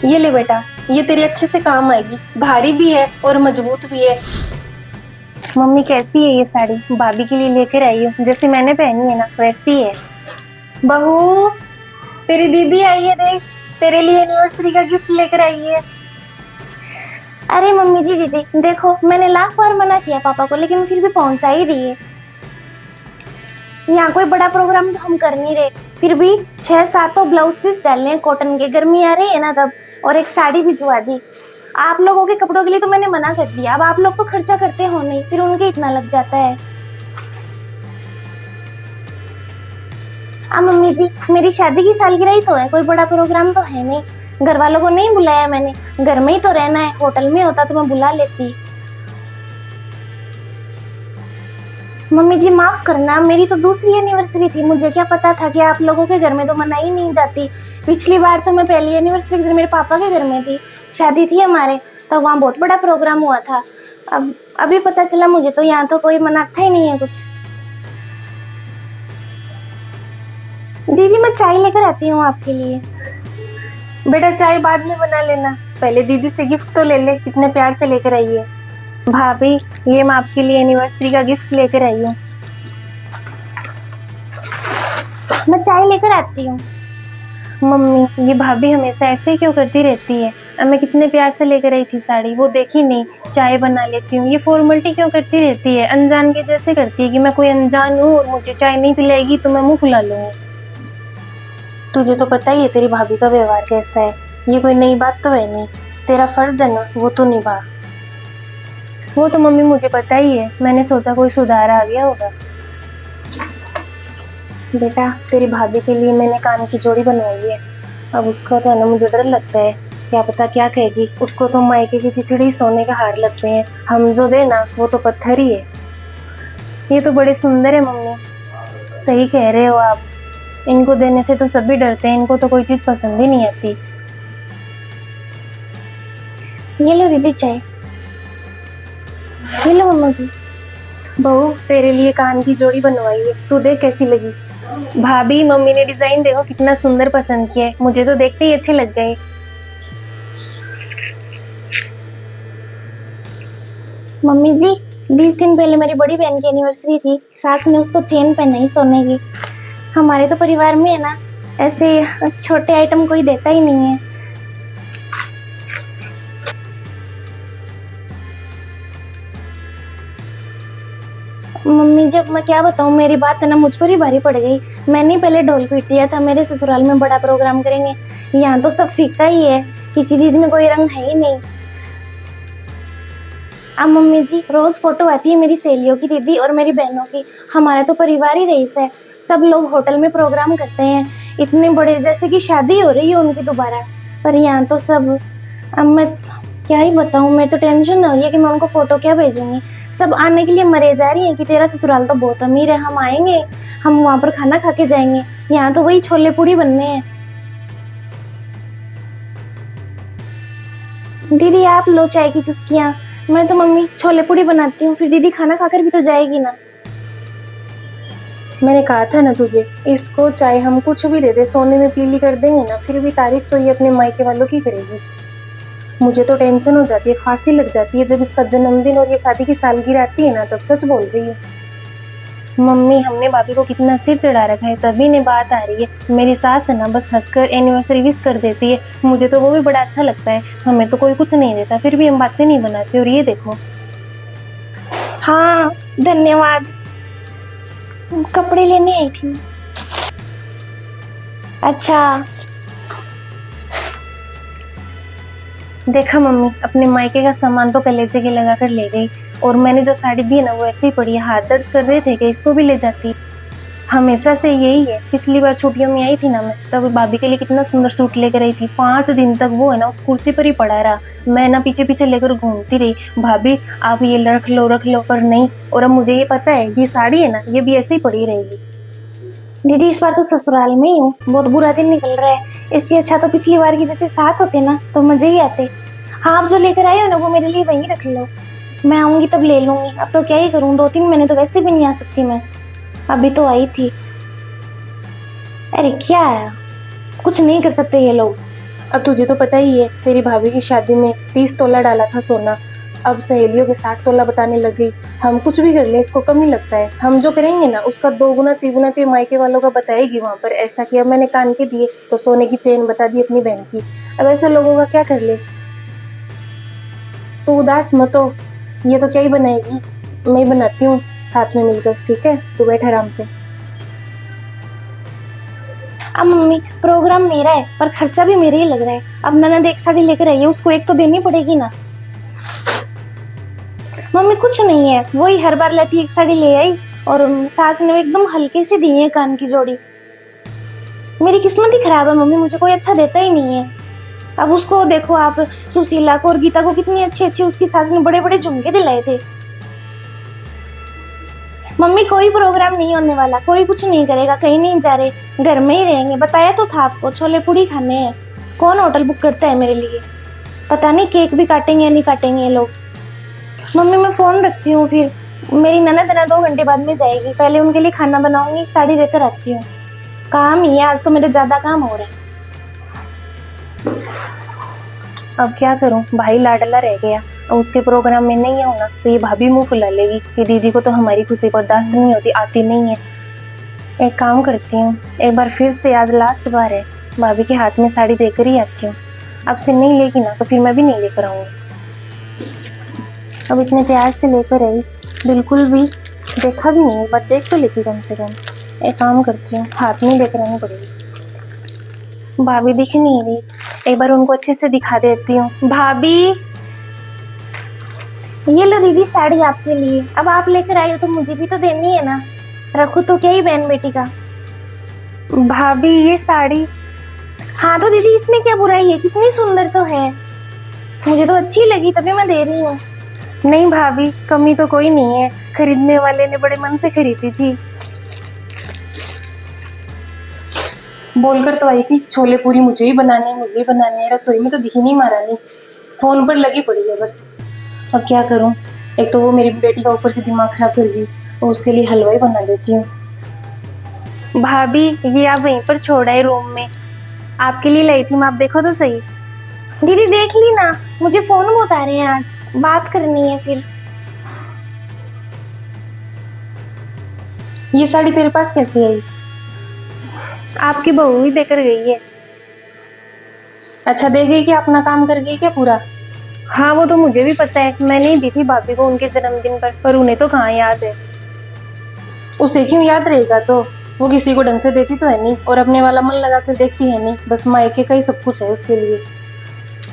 ये ले बेटा, ये तेरे अच्छे से काम आएगी। भारी भी है और मजबूत भी है। मम्मी कैसी है ये साड़ी? भाभी के लिए लेकर आई हूँ, जैसे मैंने पहनी है ना वैसी है। बहू, तेरी दीदी आई है, देख तेरे लिए एनिवर्सरी का गिफ्ट लेकर आई है। अरे मम्मी जी, दीदी देखो, मैंने लाख बार मना किया पापा को, लेकिन फिर भी पहुंचा ही दिए। यहाँ कोई बड़ा प्रोग्राम तो हम कर नहीं रहे, फिर भी 6-7 तो ब्लाउज पीस डालने हैं कॉटन के, गर्मी आ रही है ना तब, और एक साड़ी भिजवा दी। आप लोगों के कपड़ों के लिए तो मैंने मना कर दिया, अब आप लोग तो खर्चा करते हो नहीं, फिर उनके इतना लग जाता है। अब मम्मी जी, मेरी शादी की सालगिरह ही तो है, कोई बड़ा प्रोग्राम तो है नहीं। घर वालों को नहीं बुलाया मैंने, घर में ही तो रहना है, होटल में होता तो मैं बुला लेती। मम्मी जी माफ करना, मेरी तो दूसरी एनिवर्सरी थी, मुझे क्या पता था कि आप लोगों के घर में तो मनाई नहीं जाती। पिछली बार तो मैं पहली एनिवर्सरी मेरे पापा के घर में थी, शादी थी हमारे, तो वहाँ बहुत बड़ा प्रोग्राम हुआ था। अब अभी पता चला मुझे, तो यहाँ तो कोई मनाता ही नहीं है कुछ। दीदी मैं चाय लेकर आती हूँ आपके लिए। बेटा चाय बाद में बना लेना, पहले दीदी से गिफ्ट तो ले ले, कितने प्यार से लेकर आई है। भाभी, ये मैं आपके लिए एनिवर्सरी का गिफ्ट लेकर आई हूँ। मैं चाय लेकर आती हूँ। मम्मी, ये भाभी हमेशा ऐसे ही क्यों करती रहती है? अब मैं कितने प्यार से लेकर आई थी साड़ी, वो देखी नहीं। चाय बना लेती हूँ, ये फॉर्मेलिटी क्यों करती रहती है? अनजान के जैसे करती है कि मैं कोई अनजान हूँ और मुझे चाय नहीं पिलाएगी तो मैं मुंह फुला लूँगी। तुझे तो पता ही है तेरी भाभी का व्यवहार कैसा है, ये कोई नई बात तो है नहीं। तेरा फर्ज है ना, वो तो निभा। वो तो मम्मी मुझे पता ही है, मैंने सोचा कोई सुधार आ गया होगा। बेटा, तेरी भाभी के लिए मैंने कान की जोड़ी बनवाई है। अब उसका तो है ना, मुझे डर लगता है, क्या पता क्या कहेगी। उसको तो मायके की चिथड़ी सोने का हार लगते हैं, हम जो दे ना वो तो पत्थर ही है। ये तो बड़े सुंदर है मम्मी। सही कह रहे हो आप, इनको देने से तो सभी डरते हैं, इनको तो कोई चीज पसंद ही नहीं आती। ये लो दीदी चाय। ये लो मम्मा जी। बहू, तेरे लिए कान की जोड़ी बनवाई है, तू देख कैसी लगी। भाभी, मम्मी ने डिजाइन देखो कितना सुंदर पसंद किया है, मुझे तो देखते ही अच्छे लग गए। मम्मी जी, 20 दिन पहले मेरी बड़ी बहन की एनिवर्सरी थी, सास ने उसको चेन पहनाई सोने की। हमारे तो परिवार में है ना, ऐसे छोटे आइटम कोई देता ही नहीं है। मम्मी जी, अब मैं क्या बताऊँ, मेरी बात है ना मुझ पर ही भारी पड़ गई। मैंने ही पहले ढोल पीट दिया था, मेरे ससुराल में बड़ा प्रोग्राम करेंगे, यहाँ तो सब फीका ही है, किसी चीज में कोई रंग है ही नहीं। अब मम्मी जी, रोज फोटो आती है मेरी सहेलियों की, दीदी और मेरी बहनों की। हमारा तो परिवार ही रईस है, सब लोग होटल में प्रोग्राम करते हैं, इतने बड़े जैसे कि शादी हो रही है उनकी दोबारा। पर यहाँ तो सब, अब मैं क्या ही बताऊँ, मैं तो टेंशन हो रही है कि मैं उनको फोटो क्या भेजूंगी। सब आने के लिए मरे जा रही हैं कि तेरा ससुराल तो बहुत अमीर है, हम आएंगे, हम वहां पर खाना खा के जाएंगे। यहाँ तो वही छोले पूड़ी बनने हैं। दीदी आप लो चाय की चुस्कियाँ, मैं तो मम्मी छोले पूड़ी बनाती हूँ, फिर दीदी खाना खाकर भी तो जाएगी ना। मैंने कहा था ना तुझे, इसको चाहे हम कुछ भी दे दे, सोने में पीली कर देंगे ना, फिर भी तारीफ तो ये अपने मायके वालों की करेगी। मुझे तो टेंशन हो जाती है, फांसी लग जाती है जब इसका जन्मदिन और ये शादी की सालगिरह आती है ना, तब सच बोल रही है। मम्मी, हमने भाभी को कितना सिर चढ़ा रखा है, तभी ने बात आ रही है। मेरी सास है ना, बस हंसकर एनिवर्सरी विश कर देती है, मुझे तो वो भी बड़ा अच्छा लगता है। हमें तो कोई कुछ नहीं देता, फिर भी हम बातें नहीं बनाते, और ये देखो। हाँ धन्यवाद, कपड़े लेने आई थी। अच्छा देखा मम्मी, अपने मायके का सामान तो कलेजे के लगा कर ले गई, और मैंने जो साड़ी दी ना वो ऐसे ही पड़ी है। हाथ दर्द कर रहे थे कि इसको भी ले जाती। हमेशा से यही है, पिछली बार छुट्टियों में आई थी ना मैं, तब भाभी के लिए कितना सुंदर सूट लेकर आई थी। 5 दिन तक वो है ना उस कुर्सी पर ही पड़ा रहा, मैं ना पीछे पीछे लेकर घूमती रही, भाभी आप ये रख लो रख लो, पर नहीं। और अब मुझे ये पता है ये साड़ी है ना, ये भी ऐसे ही पड़ी रहेगी। दीदी इस बार तो ससुराल में ही हूँ, बहुत बुरा दिन निकल रहा है, इससे अच्छा तो पिछली बार की जैसे साथ होते ना तो मजे ही आते। हाँ, आप जो लेकर आए हो ना वो मेरे लिए वहीं रख लो, मैं आऊंगी तब ले लूंगी। अब तो क्या ही करूँ, 2-3 महीने तो वैसे भी नहीं आ सकती मैं, अभी तो आई थी। अरे क्या है, कुछ नहीं कर सकते ये लोग। अब तुझे तो पता ही है, तेरी भाभी की शादी में 30 तोला डाला था सोना, अब सहेलियों के 60 तोला बताने लग गई। हम कुछ भी कर ले इसको कम ही लगता है। हम जो करेंगे ना उसका 2 गुना 3 गुना तो ये मायके वालों का बताएगी वहां पर। ऐसा किया मैंने कान के दिए तो सोने की चेन बता दी अपनी बहन की। अब ऐसे लोगों का क्या कर ले। तू उदास मत हो, ये तो क्या ही बनाएगी, मैं ही बनाती हूँ साथ में मिलकर। ठीक है, तू बैठ आराम से। अब मम्मी प्रोग्राम मेरा है पर खर्चा भी मेरे ही लग रहा है। अब ननद एक साड़ी लेकर आई है, उसको एक तो देनी पड़ेगी ना। मम्मी कुछ नहीं है, वही हर बार लेती एक साड़ी ले आई और सास ने एकदम हल्के से दी है कान की जोड़ी। मेरी किस्मत ही खराब है मम्मी, मुझे कोई अच्छा देता ही नहीं है। अब उसको देखो आप, सुशीला को और गीता को कितनी अच्छी अच्छी उसकी सास ने बड़े बड़े झुमके दिलाए थे। मम्मी कोई प्रोग्राम नहीं होने वाला, कोई कुछ नहीं करेगा, कहीं नहीं जा रहे, घर में ही रहेंगे। बताया तो था आपको, छोले पूड़ी खाने हैं। कौन होटल बुक करता है मेरे लिए। पता नहीं केक भी काटेंगे या नहीं काटेंगे ये लोग। मम्मी मैं फोन रखती हूँ, फिर मेरी ननद ना 2 घंटे बाद में जाएगी। पहले उनके लिए खाना बनाऊंगी, साड़ी देकर आती हूँ। काम ही है आज तो, मेरे ज्यादा काम हो रहा है। अब क्या करूं, भाई लाडला रह गया और उसके प्रोग्राम में नहीं आऊं ना तो ये भाभी मुंह फुला लेगी कि दीदी को तो हमारी खुशी बर्दाश्त नहीं होती, आती नहीं है। एक काम करती हूँ, एक बार फिर से, आज लास्ट बार है, भाभी के हाथ में साड़ी देकर ही आती हूँ। अब से नहीं लेगी ना तो फिर मैं भी नहीं लेकर आऊंगी। अब इतने प्यार से लेकर आई, बिल्कुल भी देखा भी नहीं, बट देख तो लेती कम से कम। एक काम करती हूँ, हाथ में लेकर आनी पड़ेगी। भाभी दिख नहीं रही, एक बार उनको अच्छे से दिखा देती हूँ। भाभी, ये लो दीदी साड़ी आपके लिए। अब आप लेकर आई हो तो मुझे भी तो देनी है ना, रखो तो क्या ही बहन बेटी का। भाभी ये साड़ी। हाँ तो दीदी इसमें क्या बुराई है, कितनी सुंदर तो है, मुझे तो अच्छी लगी तभी मैं दे रही हूँ। नहीं भाभी, कमी तो कोई नहीं है, खरीदने वाले ने बड़े मन से खरीदी थी। बोलकर तो आई थी छोले पूरी मुझे ही बनाने हैं, मुझे ही बनाने हैं। रसोई में तो दिखी नहीं महारानी, फोन पर लगी पड़ी है बस। अब क्या करूं, एक तो वो मेरी बेटी का ऊपर से दिमाग खराब कर गई, और उसके लिए हलवा ही बना देती हूँ। भाभी ये आप वहीं पर छोड़ आए रूम में, आपके लिए लाई थी मैं, आप देखो तो सही। दीदी देख ली ना, मुझे फोन में उतारे रहे हैं, आज बात करनी है फिर। ये साड़ी तेरे पास कैसे आई? आपकी बहू ही देकर गई है। अच्छा दे गई कि अपना काम कर गई क्या पूरा? हाँ वो तो मुझे भी पता है, मैंने ही दी थी भाभी को उनके जन्मदिन पर उन्हें तो कहाँ याद है। उसे क्यों याद रहेगा, तो वो किसी को ढंग से देती तो है नहीं, और अपने वाला मन लगा कर देखती है नहीं, बस मायके का ही सब कुछ है उसके लिए।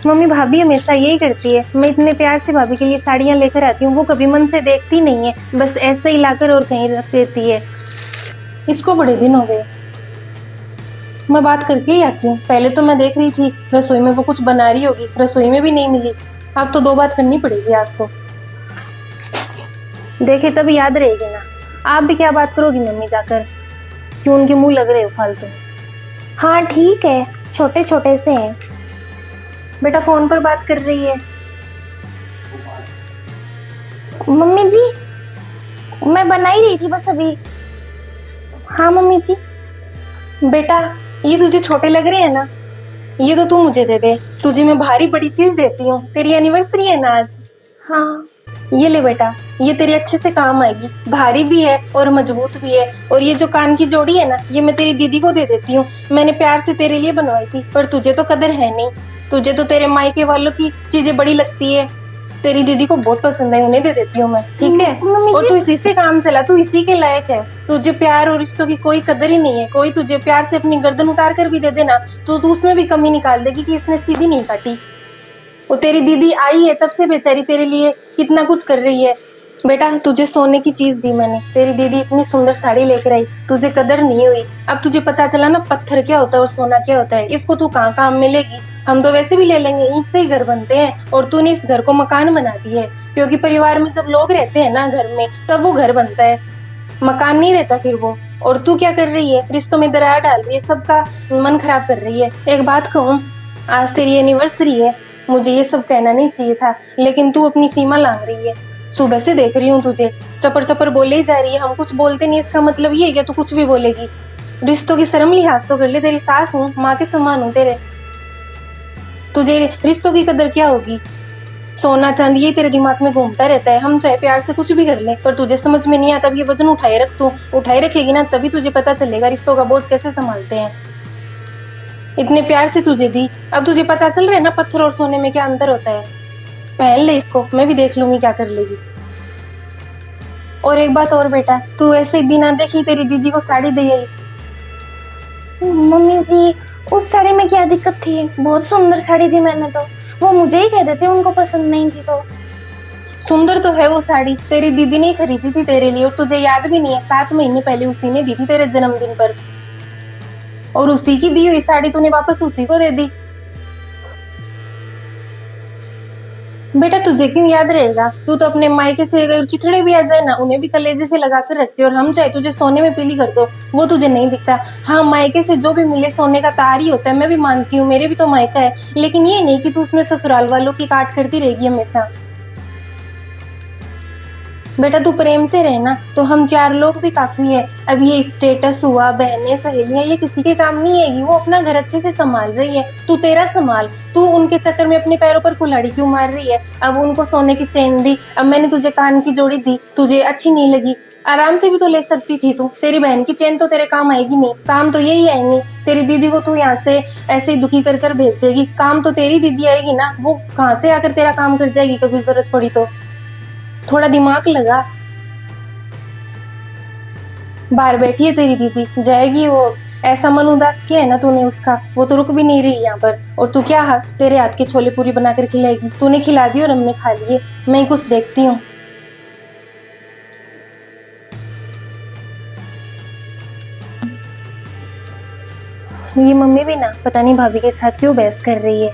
मम्मी भाभी हमेशा यही करती है, मैं इतने प्यार से भाभी के लिए साड़ियाँ लेकर आती हूँ, वो कभी मन से देखती नहीं है, बस ऐसे ही लाकर और कहीं रख देती है। इसको बड़े दिन हो गए, मैं बात करके ही आती हूँ। पहले तो मैं देख रही थी रसोई में वो कुछ बना रही होगी, रसोई में भी नहीं मिली। अब तो 2 बात करनी पड़ेगी आज तो। देखे तब याद रहेगी ना। आप भी क्या बात करोगी मम्मी जाकर, क्यों उनके मुंह लग रहे हो फालतू। हाँ ठीक है, छोटे छोटे से हैं। बेटा फोन पर बात कर रही है। मम्मी जी मैं बना ही रही थी बस अभी। हाँ मम्मी जी। बेटा ये तुझे छोटे लग रहे हैं ना, ये तो तू मुझे दे दे, तुझे मैं भारी बड़ी चीज देती हूँ, तेरी एनिवर्सरी है ना आज। हाँ ये ले बेटा, ये तेरे अच्छे से काम आएगी, भारी भी है और मजबूत भी है। और ये जो कान की जोड़ी है ना, ये मैं तेरी दीदी को दे देती हूँ, मैंने प्यार से तेरे लिए बनवाई थी, पर तुझे तो कदर है नहीं, तुझे तो तेरे मायके वालों की चीजें बड़ी लगती है। तेरी दीदी को बहुत पसंद है, उन्हें दे देती हूँ मैं, ठीक है। और तू इसी से काम चला, तू इसी के लायक है, तुझे प्यार और रिश्तों की कोई कदर ही नहीं है। कोई तुझे प्यार से अपनी गर्दन उतार कर भी दे देना तो तू उसमें भी कमी निकाल देगी कि इसने सीधी नहीं काटी। वो तेरी दीदी आई है तब से बेचारी तेरे लिए कितना कुछ कर रही है। बेटा तुझे सोने की चीज दी मैंने, तेरी दीदी इतनी सुंदर साड़ी लेकर आई, तुझे कदर नहीं हुई। अब तुझे पता चला ना पत्थर क्या होता है और सोना क्या होता है, इसको तू कहाँ काम में लेगी। हम तो वैसे भी ले लेंगे, ईंट से ही घर बनते हैं, और तूने इस घर को मकान बना दी है, क्योंकि परिवार में जब लोग रहते हैं ना घर में, तब वो घर बनता है, मकान नहीं रहता फिर वो। और तू क्या कर रही है, रिश्तों में दरार डाल रही है, सबका मन खराब कर रही है। एक बात कहूँ, आज तेरी एनिवर्सरी है, मुझे ये सब कहना नहीं चाहिए था, लेकिन तू अपनी सीमा लांघ रही है। सुबह से देख रही हूँ तुझे चपर चपर बोले ही जा रही है, हम कुछ बोलते नहीं, इसका मतलब ये है कि तू कुछ भी बोलेगी। रिश्तों की शर्म लिहाज तो कर ले, तेरी सास हूँ, माँ के समान हूँ तेरे। तुझे रिश्तों की कदर क्या होगी? सोना चांदी ये तेरे दिमाग में घूमता रहता है, हम चाहे प्यार से कुछ भी कर ले, पर तुझे समझ में नहीं आता। अब ये वजन उठाए रख, तू उठाए रखेगी ना तभी तुझे पता चलेगा रिश्तों का बोझ कैसे संभालते हैं। इतने प्यार से तुझे दी, अब तुझे पता चल रहा है ना पत्थर और सोने में क्या अंतर होता है। पहन ले इसको, मैं भी देख लूंगी क्या कर लेगी। और एक बात और बेटा, तू ऐसे बिना देखी तेरी दीदी को साड़ी दे आई। मम्मी जी, उस साड़ी में क्या दिक्कत थी? बहुत सुंदर साड़ी थी, मैंने तो वो मुझे ही कह देते उनको पसंद नहीं थी तो। सुंदर तो है वो साड़ी, तेरी दीदी ने खरीदी थी तेरे लिए, और तुझे याद भी नहीं है 7 महीने पहले उसी ने दी थी तेरे जन्मदिन पर, और उसी की दी हुई साड़ी तूने वापस उसी को दे दी। बेटा तुझे क्यों याद रहेगा? तू तो अपने मायके से अगर चिथड़े भी आ जाए ना उन्हें भी कलेजे से लगा कर रखती है, और हम चाहे तुझे सोने में पीली कर दो वो तुझे नहीं दिखता। हाँ, मायके से जो भी मिले सोने का तार ही होता है, मैं भी मानती हूँ, मेरे भी तो मायका है, लेकिन ये नहीं कि तू उसमें ससुराल वालों की काट करती रहेगी हमेशा। बेटा तू प्रेम से रहना तो हम 4 लोग भी काफी है। अब ये स्टेटस हुआ, बहनें सहेलियां, ये किसी के काम नहीं आएगी। वो अपना घर अच्छे से संभाल रही है, तू तेरा संभाल। तू उनके चक्कर में अपने पैरों पर कुल्हाड़ी क्यों मार रही है? अब उनको सोने की चेन दी, अब मैंने तुझे कान की जोड़ी दी, तुझे अच्छी नहीं लगी? आराम से भी तो ले सकती थी तू। तेरी बहन की चेन तो तेरे काम आएगी नहीं, काम तो यही आएंगी। तेरी दीदी को तू यहाँ से ऐसे ही दुखी कर कर भेज देगी, काम तो तेरी दीदी आएगी ना, वो कहाँ से आकर तेरा काम कर जाएगी कभी जरूरत पड़ी तो। थोड़ा दिमाग लगा। बाहर बैठी है तेरी दीदी, जाएगी वो। ऐसा मन उदास किया है ना तूने उसका, वो तो रुक भी नहीं रही यहाँ पर। और तू क्या तेरे हाथ के छोले पूरी बनाकर खिलाएगी? तूने खिला दी और हमने खा लिए, मैं ही कुछ देखती हूँ। ये मम्मी भी ना पता नहीं भाभी के साथ क्यों बहस कर रही है।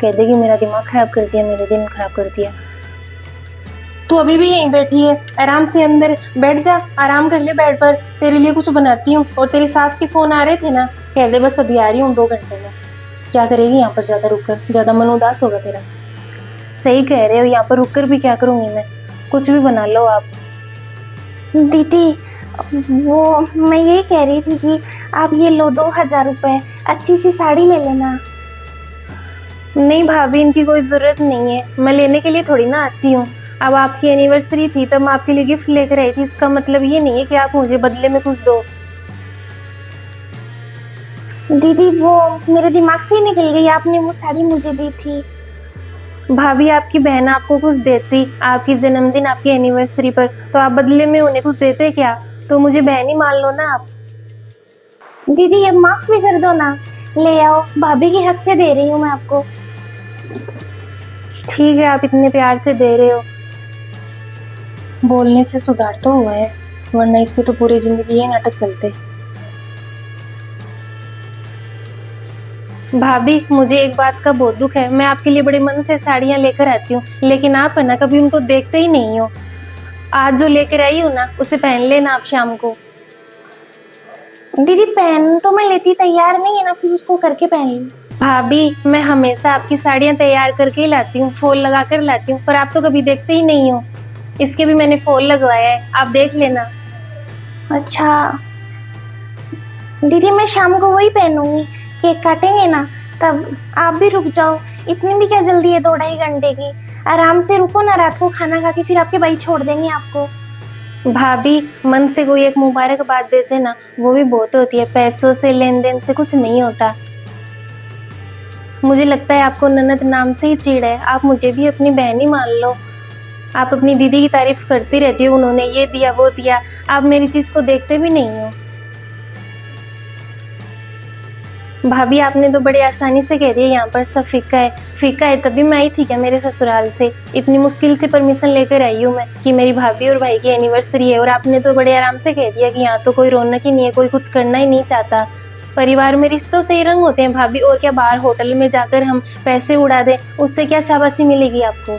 कह देगी मेरा दिमाग खराब कर दिया, मेरे दिन खराब कर दिया। तू अभी भी यहीं बैठी है, आराम से अंदर बैठ जा, आराम कर ले बेड पर, तेरे लिए कुछ बनाती हूँ। और तेरी सास के फोन आ रहे थे ना, कह दे बस अभी आ रही हूँ 2 घंटे में। क्या करेगी यहाँ पर ज्यादा रुक कर? ज्यादा मन उदास होगा तेरा। सही कह रहे हो, यहाँ पर रुक कर भी क्या करूंगी मैं? कुछ भी बना लो आप। दीदी, वो मैं यही कह रही थी कि आप ये लो 2000 रुपए, अच्छी सी साड़ी ले लेना। नहीं भाभी, इनकी कोई जरूरत नहीं है, मैं लेने के लिए थोड़ी ना आती हूँ। अब आपकी एनिवर्सरी थी तब मैं आपके लिए गिफ्ट लेकर आई थी, इसका मतलब ये नहीं है कि आप मुझे बदले में कुछ दो। दीदी, वो मेरे दिमाग से ही निकल गई, आपने वो साड़ी मुझे दी थी। भाभी, आपकी बहन आपको कुछ देती आपकी जन्मदिन, आपकी एनिवर्सरी पर, तो आप बदले में उन्हें कुछ देते क्या? तो मुझे बहन ही मान लो ना आप। दीदी अब माफ भी कर दो ना, ले आओ, भाभी के हक से दे रही हूँ मैं आपको। ठीक है, आप इतने प्यार से दे रहे हो। बोलने से सुधार तो हुआ है, वरना इसकी तो पूरी जिंदगी ये नाटक चलते। भाभी, मुझे एक बात का बहुत दुख है, मैं आपके लिए बड़े मन से साड़ियाँ लेकर आती हूँ, लेकिन आप है ना कभी उनको देखते ही नहीं हो। आज जो लेकर आई हूँ ना उसे पहन लेना आप शाम को। दीदी पहन तो मैं लेती, तैयार नहीं है ना, फिर उसको करके पहन लूँ। भाभी, मैं हमेशा आपकी साड़ियाँ तैयार करके ही लाती हूँ, फॉल लगा कर लाती हूँ, पर आप तो कभी देखते ही नहीं हो। इसके भी मैंने फॉल लगवाया है, आप देख लेना। अच्छा दीदी, मैं शाम को वही पहनूंगी, केक काटेंगे ना तब। आप भी रुक जाओ, इतनी भी क्या जल्दी है 2-2.5 घंटे की? आराम से रुको ना, रात को खाना खा के फिर आपके भाई छोड़ देंगे आपको। भाभी, मन से कोई एक मुबारकबाद देते ना, वो भी बहुत होती है, पैसों से लेन देन से कुछ नहीं होता। मुझे लगता है आपको ननद नाम से ही चिढ़ है, आप मुझे भी अपनी बहन ही मान लो। आप अपनी दीदी की तारीफ करती रहती हो, उन्होंने ये दिया वो दिया, आप मेरी चीज को देखते भी नहीं हो। भाभी, आपने तो बड़ी आसानी से कह दिया यहाँ पर सब फीका है। फीका है तभी मैं आई थी क्या मेरे ससुराल से? इतनी मुश्किल से परमिशन लेकर आई हूँ मैं कि मेरी भाभी और भाई की एनिवर्सरी है, और आपने तो बड़े आराम से कह दिया कि यहाँ तो कोई रौनक ही नहीं है, कोई कुछ करना ही नहीं चाहता। परिवार में रिश्तों से ही रंग होते हैं भाभी, और क्या बाहर होटल में जाकर हम पैसे उड़ा दें, उससे क्या शाबाशी मिलेगी आपको?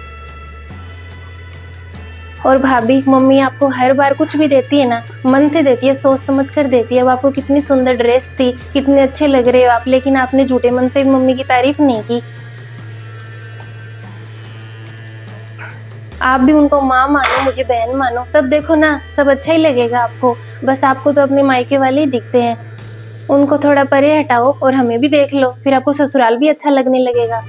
और भाभी, मम्मी आपको हर बार कुछ भी देती है ना, मन से देती है, सोच समझ कर देती है। अब आपको कितनी सुंदर ड्रेस थी, कितने अच्छे लग रहे हो आप, लेकिन आपने झूठे मन से मम्मी की तारीफ नहीं की। आप भी उनको माँ मानो, मुझे बहन मानो, तब देखो ना सब अच्छा ही लगेगा आपको। बस आपको तो अपने मायके वाले ही दिखते हैं। उनको थोड़ा परे हटाओ और हमें भी देख लो, फिर आपको ससुराल भी अच्छा लगने लगेगा।